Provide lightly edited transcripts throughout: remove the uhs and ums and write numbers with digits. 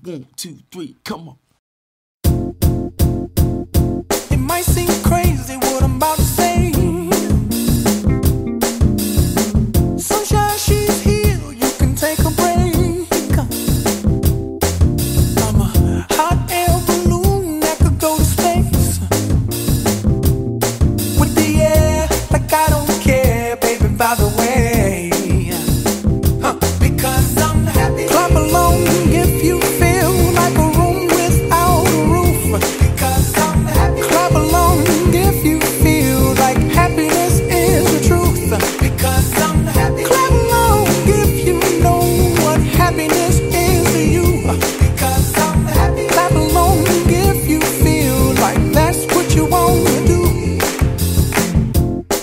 1, 2, 3, come on. It might seem crazy what I'm about to say. Sunshine, she's here, you can take a break. I'm a hot air balloon that could go to space. With the air, like I don't care, baby, by the way. Because I'm happy. Clap along if you feel like a room without a roof. Because I'm happy. Clap along if you feel like happiness is the truth. Because I'm happy. Clap along if you know what happiness is to you. Because I'm happy. Clap along if you feel like that's what you want to do.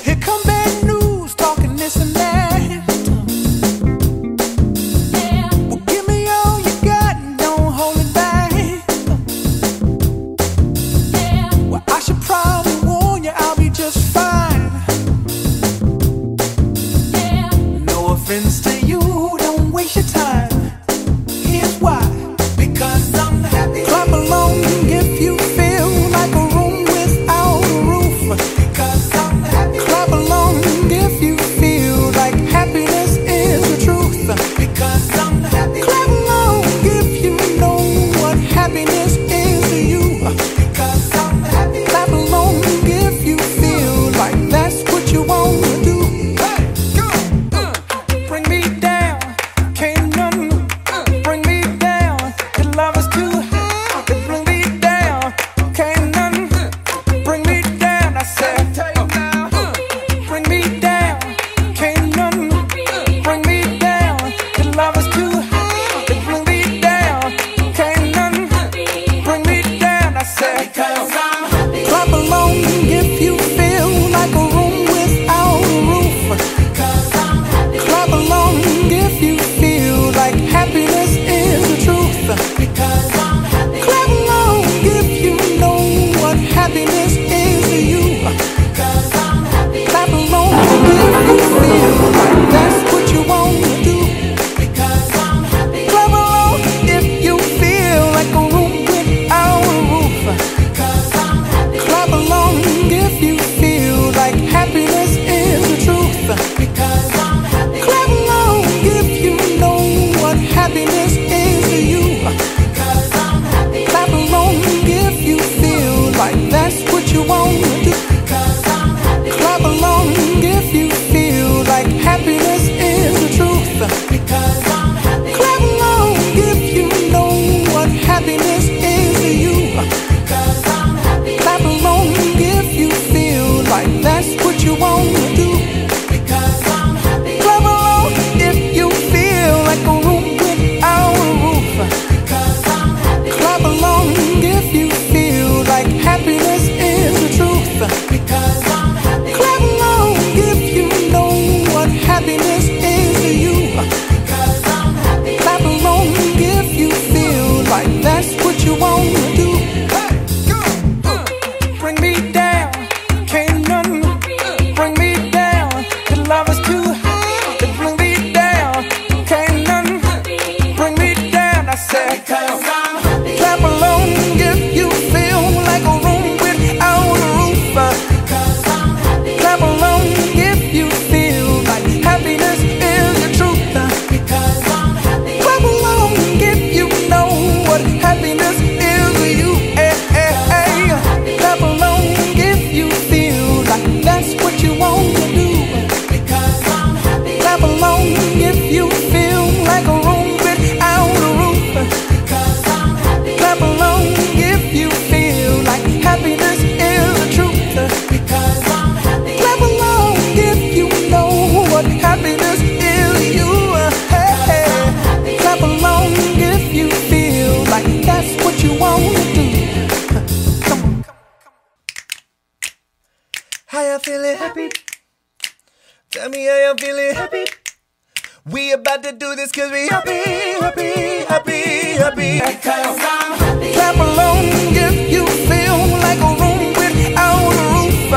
Here come bad news, talking this and that. Well, give me all you got and don't hold it back. Well, I should probably warn you, I'll be just fine. No offense to you, don't waste your time. Here's why. Because I'm happy. Clap along if you feel like a room without a roof. Because I'm happy. Clap along if you feel like happiness is the truth. Because I'm happy. Clap along if you know what happiness is to you. Because I'm happy. Clap along if you feel like that's what you want to do. Hey, go! Bring me down, can't none bring me down. Your love is too high to bring me down. Can't none bring me down. I said, bring me down, can't none bring me down. Your love is too high to bring me down. Can't none bring me down. I said, clap along if you feel like a room without a roof. Clap along if you feel like happiness is the truth. Clap along if you know what happiness is to you. Clap along if you feel like that's what you want to do. Clap along if you feel like a room without a roof. Clap along if you feel like happiness is the truth. Clap along if you know what happiness is to you. Clap along if you feel like that's what you want to do. Clap along if you feel like happiness is the truth. Clap along if you know what happiness is to you. Clap along if you feel like that's what you want to do. Clap along if you feel like a room without a roof. Clap along if you feel like happiness is the truth. Clap along if you know what happiness is to you. Clap along if you feel like that's what you want to do. Bring me down, can't none bring me down. Your love is too high to bring me down. Can't none bring me down. I said, clap along if you feel like a room without a roof. Clap along if you feel like happiness is the truth. Clap along if you know what happiness is to you. Clap along if you feel like that's what you want to do. Clap along if you feel like a room without a roof. Clap along if you feel like happiness is the truth. Clap along if you know what happiness is to you. Clap along if you feel like that's what you want to do. Come on. How you feeling? Happy? Tell me how you feeling? Happy? We about to do this cause we happy, happy, happy, happy. Because I'm happy. Clap along if you feel like a room without a roof.